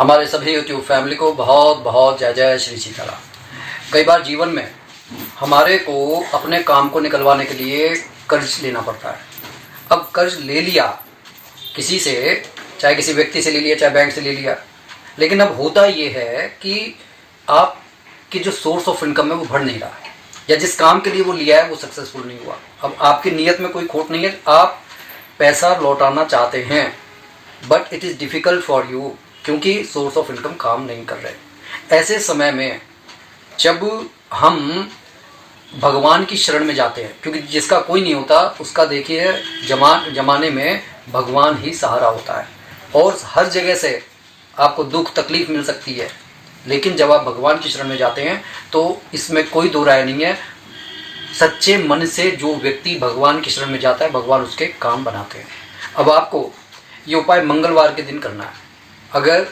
हमारे सभी YouTube family को बहुत बहुत जय जय श्री सीताराम। कई बार जीवन में हमारे को अपने काम को निकलवाने के लिए कर्ज लेना पड़ता है। अब कर्ज ले लिया किसी से, चाहे किसी व्यक्ति से ले लिया, चाहे बैंक से ले लिया, लेकिन अब होता ये है कि आपकी जो सोर्स ऑफ इनकम है वो बढ़ नहीं रहा है, या जिस काम के लिए वो लिया है वो सक्सेसफुल नहीं हुआ। अब आपकी नीयत में कोई खोट नहीं है, आप पैसा लौटाना चाहते हैं, but it is difficult for you, क्योंकि सोर्स ऑफ इनकम काम नहीं कर रहे। ऐसे समय में जब हम भगवान की शरण में जाते हैं, क्योंकि जिसका कोई नहीं होता उसका देखिए जमाने में भगवान ही सहारा होता है, और हर जगह से आपको दुख तकलीफ मिल सकती है, लेकिन जब आप भगवान की शरण में जाते हैं तो इसमें कोई दो राय नहीं है। सच्चे मन से जो व्यक्ति भगवान की शरण में जाता है, भगवान उसके काम बनाते हैं। अब आपको ये उपाय मंगलवार के दिन करना है। अगर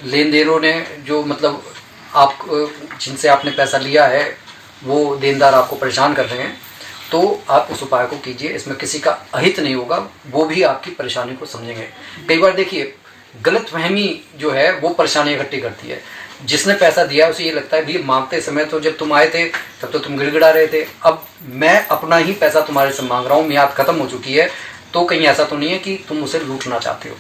लेन देनों ने जो मतलब आप जिनसे आपने पैसा लिया है वो देनदार आपको परेशान कर रहे हैं, तो आप उस उपाय को कीजिए। इसमें किसी का अहित नहीं होगा, वो भी आपकी परेशानी को समझेंगे। कई बार देखिए गलतफहमी जो है वो परेशानी इकट्ठी करती है। जिसने पैसा दिया है उसे ये लगता है भाई मांगते समय तो जब तुम आए थे तब तो तुम गिड़गिड़ा रहे थे, अब मैं अपना ही पैसा तुम्हारे से मांग रहा हूँ, मियाद खत्म हो चुकी है, तो कहीं ऐसा तो नहीं है कि तुम उसे लूटना चाहते हो।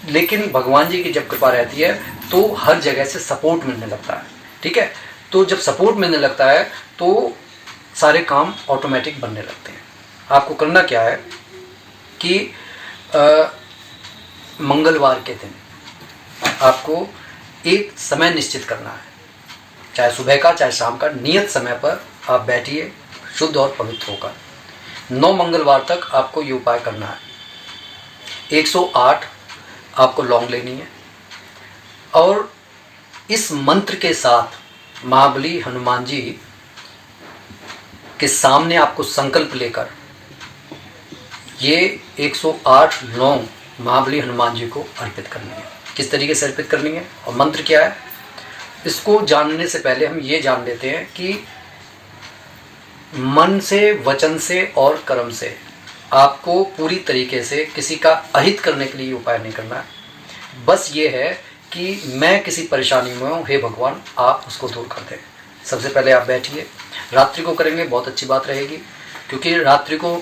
लेकिन भगवान जी की जब कृपा रहती है तो हर जगह से सपोर्ट मिलने लगता है। ठीक है, तो जब सपोर्ट मिलने लगता है तो सारे काम ऑटोमेटिक बनने लगते हैं। आपको करना क्या है कि मंगलवार के दिन आपको एक समय निश्चित करना है, चाहे सुबह का चाहे शाम का। नियत समय पर आप बैठिए शुद्ध और पवित्र होकर। 9 मंगलवार तक आपको ये उपाय करना है। 108 आपको लौंग लेनी है, और इस मंत्र के साथ महाबली हनुमान जी के सामने आपको संकल्प लेकर ये 108 लौंग महाबली हनुमान जी को अर्पित करनी है। किस तरीके से अर्पित करनी है और मंत्र क्या है, इसको जानने से पहले हम ये जान लेते हैं कि मन से, वचन से और कर्म से आपको पूरी तरीके से किसी का अहित करने के लिए उपाय नहीं करना है। बस ये है कि मैं किसी परेशानी में हूँ, हे भगवान आप उसको दूर कर दें। सबसे पहले आप बैठिए, रात्रि को करेंगे बहुत अच्छी बात रहेगी, क्योंकि रात्रि को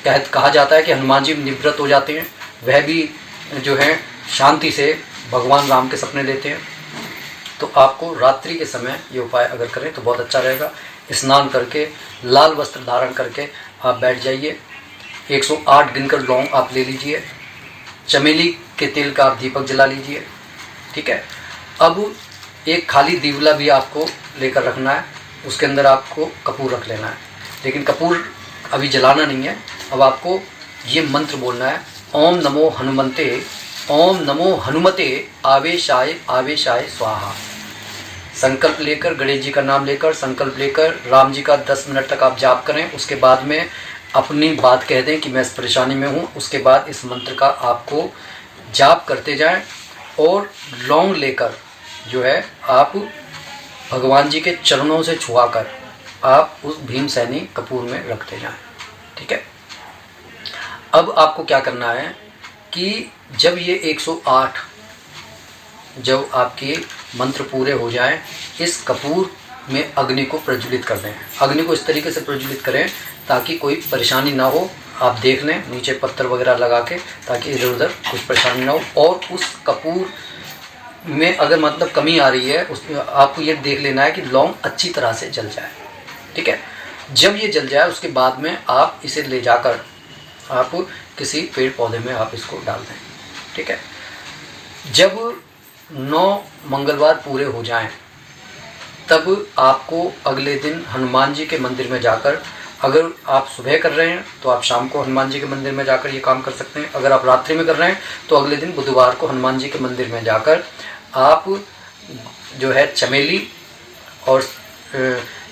कहा जाता है कि हनुमान जी निवृत्त हो जाते हैं, वह भी जो है शांति से भगवान राम के सपने लेते हैं। तो आपको रात्रि के समय ये उपाय अगर करें तो बहुत अच्छा रहेगा। स्नान करके लाल वस्त्र धारण करके आप बैठ जाइए। 108 गिनकर लौंग आप ले लीजिए, चमेली के तेल का आप दीपक जला लीजिए। ठीक है, अब एक खाली दीवला भी आपको लेकर रखना है, उसके अंदर आपको कपूर रख लेना है, लेकिन कपूर अभी जलाना नहीं है। अब आपको ये मंत्र बोलना है, ओम नमो हनुमते, ओम नमो हनुमते आवेशाय आवेशाय स्वाहा। संकल्प लेकर, गणेश जी का नाम लेकर, संकल्प लेकर राम जी का 10 मिनट तक आप जाप करें। उसके बाद में अपनी बात कह दें कि मैं इस परेशानी में हूँ। उसके बाद इस मंत्र का आपको जाप करते जाएं, और लौंग लेकर जो है आप भगवान जी के चरणों से छुआकर आप उस भीमसेनी कपूर में रखते जाएं। ठीक है, अब आपको क्या करना है कि जब ये 108 जब आपके मंत्र पूरे हो जाएं, इस कपूर में अग्नि को प्रज्वलित कर दें। अग्नि को इस तरीके से प्रज्वलित करें ताकि कोई परेशानी ना हो। आप देख लें नीचे पत्थर वगैरह लगा के, ताकि इधर उधर कुछ परेशानी ना हो। और उस कपूर में अगर मतलब कमी आ रही है, उसमें आपको ये देख लेना है कि लौंग अच्छी तरह से जल जाए। ठीक है, जब ये जल जाए उसके बाद में आप इसे ले जाकर आप किसी पेड़ पौधे में आप इसको डाल दें। ठीक है, जब 9 मंगलवार पूरे हो जाएं, तब आपको अगले दिन हनुमान जी के मंदिर में जाकर, अगर आप सुबह कर रहे हैं तो आप शाम को हनुमान जी के मंदिर में जाकर ये काम कर सकते हैं। अगर आप रात्रि में कर रहे हैं तो अगले दिन बुधवार को हनुमान जी के मंदिर में जाकर आप जो है चमेली और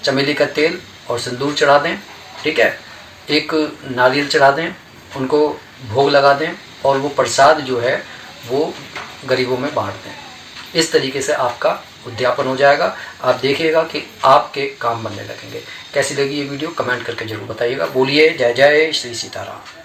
चमेली का तेल और सिंदूर चढ़ा दें। ठीक है, एक नारियल चढ़ा दें, उनको भोग लगा दें, और वो प्रसाद जो है वो गरीबों में बांट दें। इस तरीके से आपका उद्यापन हो जाएगा। आप देखिएगा कि आपके काम बनने लगेंगे। कैसी लगी ये वीडियो कमेंट करके जरूर बताइएगा। बोलिए जय जय श्री सीताराम।